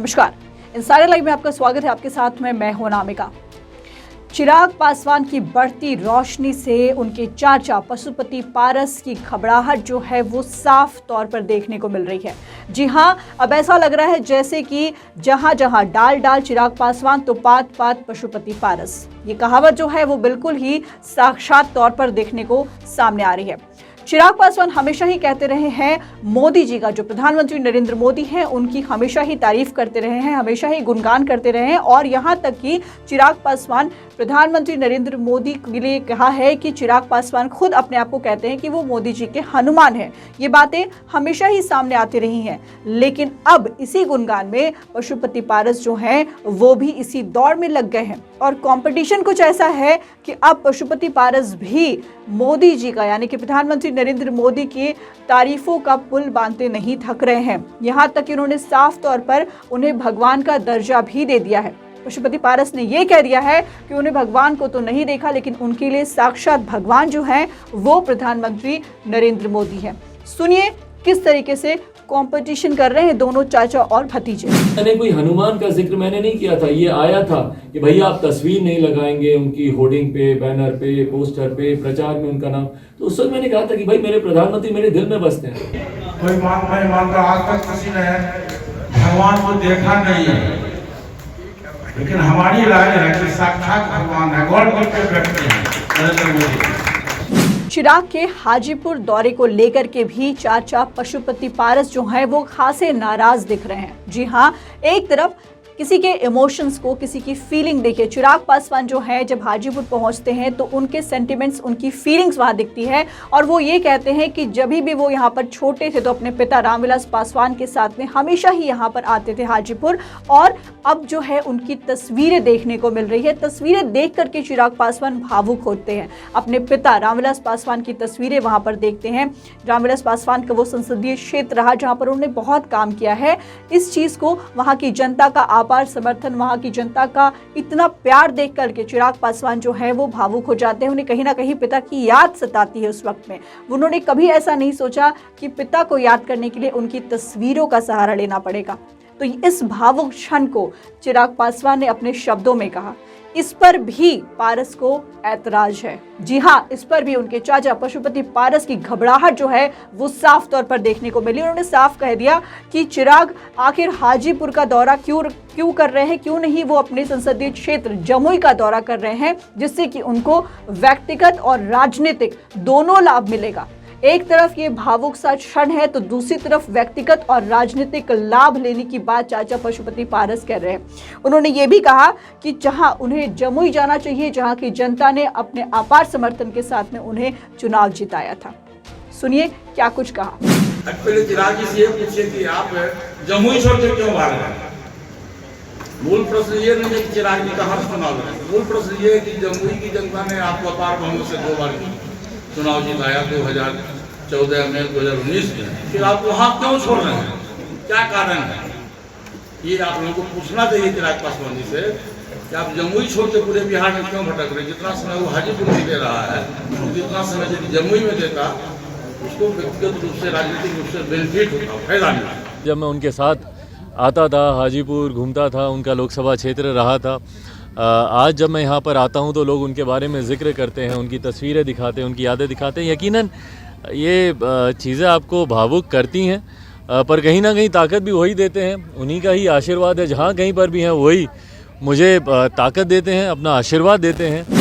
नमस्कार, insider live में आपका स्वागत है। आपके साथ में मैं हूं अनामिका। चिराग पासवान की बढ़ती रोशनी से उनके चाचा पशुपति पारस की घबराहट जो है वो साफ तौर पर देखने को मिल रही है। जी हां, अब ऐसा लग रहा है जैसे कि जहां जहां डाल डाल चिराग पासवान तो पात पात पशुपति पारस। ये कहावत जो है वो बिल्कुल ही साक्षात तौर पर देखने को सामने आ रही है। चिराग पासवान हमेशा ही कहते रहे हैं मोदी जी का, जो प्रधानमंत्री नरेंद्र मोदी हैं उनकी हमेशा ही तारीफ करते रहे हैं, हमेशा ही गुणगान करते रहे हैं। और यहाँ तक कि चिराग पासवान प्रधानमंत्री नरेंद्र मोदी के लिए कहा है कि चिराग पासवान खुद अपने आप को कहते हैं कि वो मोदी जी के हनुमान हैं। ये बातें हमेशा ही सामने आती रही हैं, लेकिन अब इसी गुणगान में पशुपति पारस जो हैं वो भी इसी दौड़ में लग गए हैं। और कंपटीशन कुछ ऐसा है कि अब पशुपति पारस भी मोदी जी का, यानी कि प्रधानमंत्री नरेंद्र मोदी की तारीफों का पुल बांधते नहीं थक रहे हैं। यहाँ तक कि उन्होंने साफ तौर पर उन्हें भगवान का दर्जा भी दे दिया है। पशुपति पारस ने यह कह दिया है कि उन्हें भगवान को तो नहीं देखा, लेकिन उनके लिए साक्षात भगवान जो हैं वो प्रधानमंत्री नरेंद्र मोदी हैं। सुनिए किस तरीके से कंपटीशन कर रहे हैं दोनों चाचा और भतीजे। मैंने कोई हनुमान का जिक्र मैंने नहीं किया था। ये आया था कि भैया आप तस्वीर नहीं लगाएंगे उनकी होर्डिंग पे, बैनर पे, पोस्टर पे, प्रचार में उनका नाम। तो उस वक्त मैंने कहा था कि भाई मेरे प्रधानमंत्री मेरे दिल में बसते हैं। कोई मानता आज तक किसी ने भगवान को देखा नहीं है, लेकिन हमारी राय है कि साक्षात भगवान है, गॉड गिफ्टेड व्यक्ति हैं नरेंद्र मोदी। चिराग के हाजीपुर दौरे को लेकर के भी चाचा पशुपति पारस जो हैं वो खासे नाराज दिख रहे हैं। जी हाँ, एक तरफ किसी के इमोशंस को, किसी की फीलिंग देखिए। चिराग पासवान जो है जब हाजीपुर पहुंचते हैं तो उनके सेंटिमेंट्स, उनकी फीलिंग्स वहां दिखती है। और वो ये कहते हैं कि जब भी वो यहाँ पर छोटे थे तो अपने पिता रामविलास पासवान के साथ में हमेशा ही यहाँ पर आते थे हाजीपुर। और अब जो है उनकी तस्वीरें देखने को मिल रही है। तस्वीरें देख करके चिराग पासवान भावुक होते हैं। अपने पिता रामविलास पासवान की तस्वीरें वहाँ पर देखते हैं। रामविलास पासवान का वो संसदीय क्षेत्र रहा जहाँ पर उन्होंने बहुत काम किया है। इस चीज़ को, वहाँ की जनता का अपार समर्थन, वहां की जनता का इतना प्यार देख करके चिराग पासवान जो है वो भावुक हो जाते हैं। उन्हें कहीं ना कहीं पिता की याद सताती है उस वक्त में। उन्होंने कभी ऐसा नहीं सोचा कि पिता को याद करने के लिए उनकी तस्वीरों का सहारा लेना पड़ेगा। तो इस भावुक क्षण को चिराग पासवान ने अपने शब्दों में कहा। इस पर भी पारस को ऐतराज है। जी हाँ, इस पर भी उनके चाचा पशुपति पारस की घबराहट जो है वो साफ तौर पर देखने को मिली। उन्होंने साफ कह दिया कि चिराग आखिर हाजीपुर का दौरा क्यों कर रहे हैं, क्यों नहीं वो अपने संसदीय क्षेत्र जमुई का दौरा कर रहे हैं, जिससे कि उनको व्यक्तिगत और राजनीतिक दोनों लाभ मिलेगा। एक तरफ ये भावुक सा क्षण है तो दूसरी तरफ व्यक्तिगत और राजनीतिक लाभ लेने की बात चाचा पशुपति पारस कह रहे हैं। उन्होंने ये भी कहा कि जहां उन्हें जमुई जाना चाहिए, जहां की जनता ने अपने अपार समर्थन के साथ में उन्हें चुनाव जिताया था। सुनिए क्या कुछ कहा। पहले चिराग जी से ये पूछिए कि आप जमुई छोड़ के क्यों भाग रहे हैं? मूल प्रश्न ये नहीं है कि चिराग जी का हर चुनाव है। मूल प्रश्न ये है कि जमुई की जनता ने आपको अपार बहुमत से 2 बार चुनाव जिताया, 2014 में, 2019 में। फिर आप वहाँ क्यों छोड़ रहे हैं? क्या कारण है? ये आप लोगों को पूछना चाहिए चिराग पासवान जी से कि आप जमुई छोड़ के पूरे बिहार में क्यों भटक रहे हैं? जितना समय वो हाजीपुर में दे रहा है, जितना समय यदि जमुई में देता उसको व्यक्तिगत रूप से, राजनीतिक रूप से बेनिफिट होता, फायदा मिलता। जब मैं उनके साथ आता था, हाजीपुर घूमता था, उनका लोकसभा क्षेत्र रहा था। आज जब मैं यहाँ पर आता हूँ तो लोग उनके बारे में जिक्र करते हैं, उनकी तस्वीरें दिखाते हैं, उनकी यादें दिखाते हैं। यकीनन ये चीज़ें आपको भावुक करती हैं, पर कहीं ना कहीं ताकत भी वही देते हैं। उन्हीं का ही आशीर्वाद है, जहाँ कहीं पर भी हैं वही मुझे ताकत देते हैं, अपना आशीर्वाद देते हैं।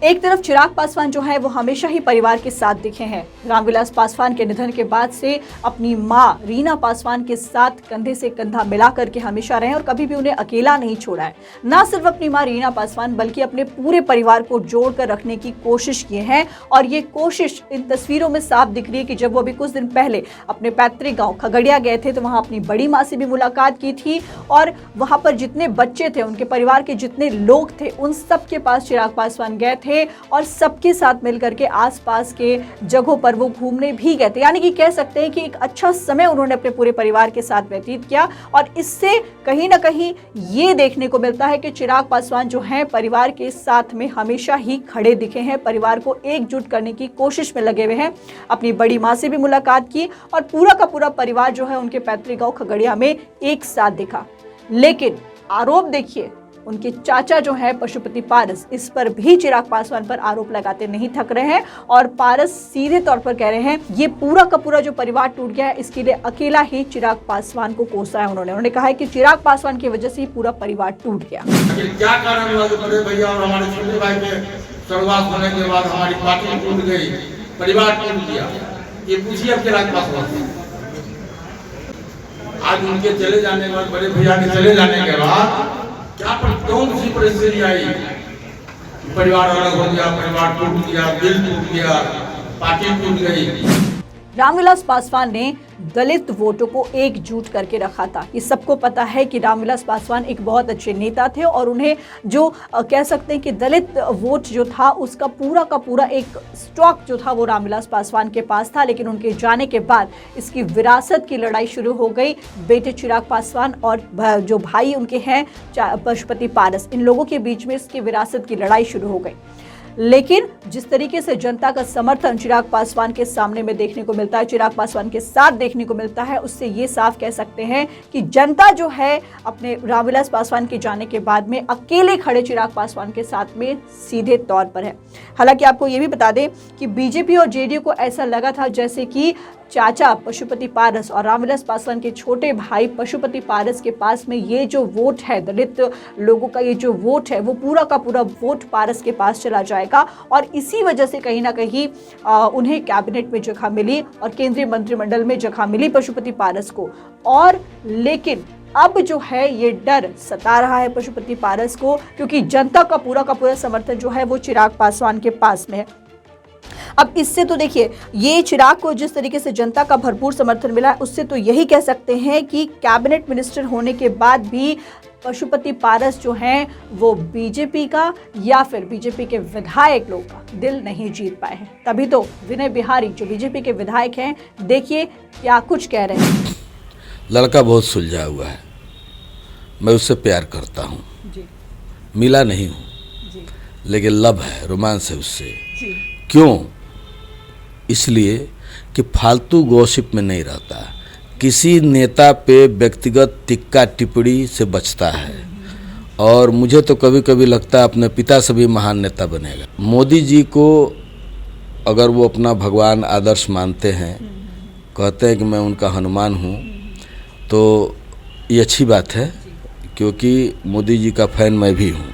एक तरफ चिराग पासवान जो है वो हमेशा ही परिवार के साथ दिखे हैं। रामविलास पासवान के निधन के बाद से अपनी मां रीना पासवान के साथ कंधे से कंधा मिला करके हमेशा रहे और कभी भी उन्हें अकेला नहीं छोड़ा है। ना सिर्फ अपनी मां रीना पासवान बल्कि अपने पूरे परिवार को जोड़कर रखने की कोशिश किए हैं। और ये कोशिश इन तस्वीरों में साफ दिख रही है कि जब वो अभी कुछ दिन पहले अपने पैतृक गाँव खगड़िया गए थे तो वहाँ अपनी बड़ी माँ से भी मुलाकात की थी। और वहाँ पर जितने बच्चे थे, उनके परिवार के जितने लोग थे, उन सब के पास चिराग पासवान गए थे और सबके साथ मिलकर के आसपास के जगहों पर वो घूमने भी गए थे। यानी कि कह सकते हैं कि एक अच्छा समय उन्होंने अपने पूरे परिवार के साथ व्यतीत किया। और इससे कहीं ना कहीं ये देखने को मिलता है कि चिराग पासवान जो हैं परिवार के साथ में हमेशा ही खड़े दिखे हैं, परिवार को एकजुट करने की कोशिश में लगे हुए हैं। अपनी बड़ी माँ से भी मुलाकात की और पूरा का पूरा परिवार जो है उनके पैतृक गांव खगड़िया में एक साथ दिखा। लेकिन आरोप देखिए, उनके चाचा जो है पशुपति पारस, इस पर भी चिराग पासवान पर आरोप लगाते नहीं थक रहे हैं और पारस सीधे तौर पर कह रहे हैं ये पूरा का पूरा जो परिवार टूट गया है इसके लिए अकेला ही चिराग पासवान को कोसा है। उन्होंने कहा है कि चिराग पासवान की वजह से ही पूरा परिवार टूट गया। क्या कारण हुआ कि बड़े भैया और हमारे छोटे भाई के स्वर्गवास होने के बाद हमारी पार्टी टूट गई, परिवार टूट गया, ये पूछिए अब चिराग पासवान से। आज उनके चले जाने के बाद, बड़े भैया के चले जाने के बाद क्या पर कौन सी परिस्थिति आई, परिवार अलग हो गया, परिवार टूट गया, दिल टूट गया, पार्टी टूट गई। रामविलास पासवान ने दलित वोटों को एकजुट करके रखा था। ये सबको पता है कि रामविलास पासवान एक बहुत अच्छे नेता थे और उन्हें जो कह सकते हैं कि दलित वोट जो था उसका पूरा का पूरा एक स्टॉक जो था वो रामविलास पासवान के पास था। लेकिन उनके जाने के बाद इसकी विरासत की लड़ाई शुरू हो गई। बेटे चिराग पासवान और जो भाई उनके हैं पशुपति पारस, इन लोगों के बीच में इसकी विरासत की लड़ाई शुरू हो गई। लेकिन जिस तरीके से जनता का समर्थन चिराग पासवान के सामने में देखने को मिलता है, चिराग पासवान के साथ देखने को मिलता है, उससे ये साफ कह सकते हैं कि जनता जो है अपने रामविलास पासवान के जाने के बाद में अकेले खड़े चिराग पासवान के साथ में सीधे तौर पर है। हालांकि आपको ये भी बता दें कि बीजेपी और जेडीयू को ऐसा लगा था जैसे कि चाचा पशुपति पारस और रामविलास पासवान के छोटे भाई पशुपति पारस के पास में ये जो वोट है, दलित लोगों का ये जो वोट है, वो पूरा का पूरा वोट पारस के पास चला जाएगा और इसी वजह से कहीं ना कहीं उन्हें कैबिनेट में जगह मिली और केंद्रीय मंत्रिमंडल में जगह मिली पशुपति पारस को। और लेकिन अब जो है ये डर सता रहा है पशुपति पारस को, क्योंकि जनता का पूरा समर्थन जो है वो चिराग पासवान के पास में है। अब इससे तो देखिए, ये चिराग को जिस तरीके से जनता का भरपूर समर्थन मिला है उससे तो यही कह सकते हैं कि कैबिनेट मिनिस्टर होने के बाद भी पशुपति पारस जो हैं वो बीजेपी का या फिर बीजेपी के विधायक लोग का दिल नहीं जीत पाए हैं। तभी तो विनय बिहारी जो बीजेपी के विधायक हैं, देखिए क्या कुछ कह रहे हैं। लड़का बहुत सुलझा हुआ है, मैं उससे प्यार करता हूँ, मिला नहीं हूँ, लेकिन लव है, रोमांस है उससे। क्यों? इसलिए कि फालतू गॉसिप में नहीं रहता, किसी नेता पे व्यक्तिगत टिक्का टिप्पणी से बचता है और मुझे तो कभी कभी लगता है अपने पिता से भी महान नेता बनेगा। मोदी जी को अगर वो अपना भगवान आदर्श मानते हैं, कहते हैं कि मैं उनका हनुमान हूँ, तो ये अच्छी बात है क्योंकि मोदी जी का फैन मैं भी हूँ।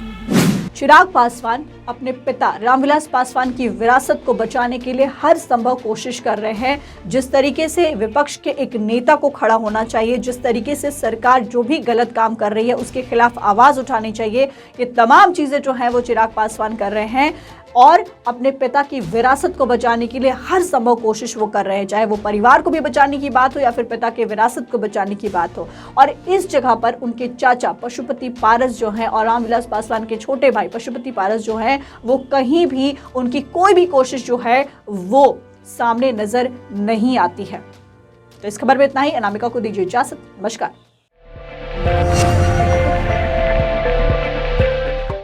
चिराग पासवान अपने पिता रामविलास पासवान की विरासत को बचाने के लिए हर संभव कोशिश कर रहे हैं। जिस तरीके से विपक्ष के एक नेता को खड़ा होना चाहिए, जिस तरीके से सरकार जो भी गलत काम कर रही है उसके खिलाफ आवाज उठानी चाहिए, ये तमाम चीजें जो हैं वो चिराग पासवान कर रहे हैं और अपने पिता की विरासत को बचाने के लिए हर संभव कोशिश वो कर रहे हैं, चाहे वो परिवार को भी बचाने की बात हो या फिर पिता के विरासत को बचाने की बात हो। और इस जगह पर उनके चाचा पशुपति पारस जो हैं और रामविलास पासवान के छोटे भाई पशुपति पारस जो हैं, वो कहीं भी उनकी कोई भी कोशिश जो है वो सामने नजर नहीं आती है। तो इस खबर में इतना ही। अनामिका को दीजिए इजाजत। नमस्कार।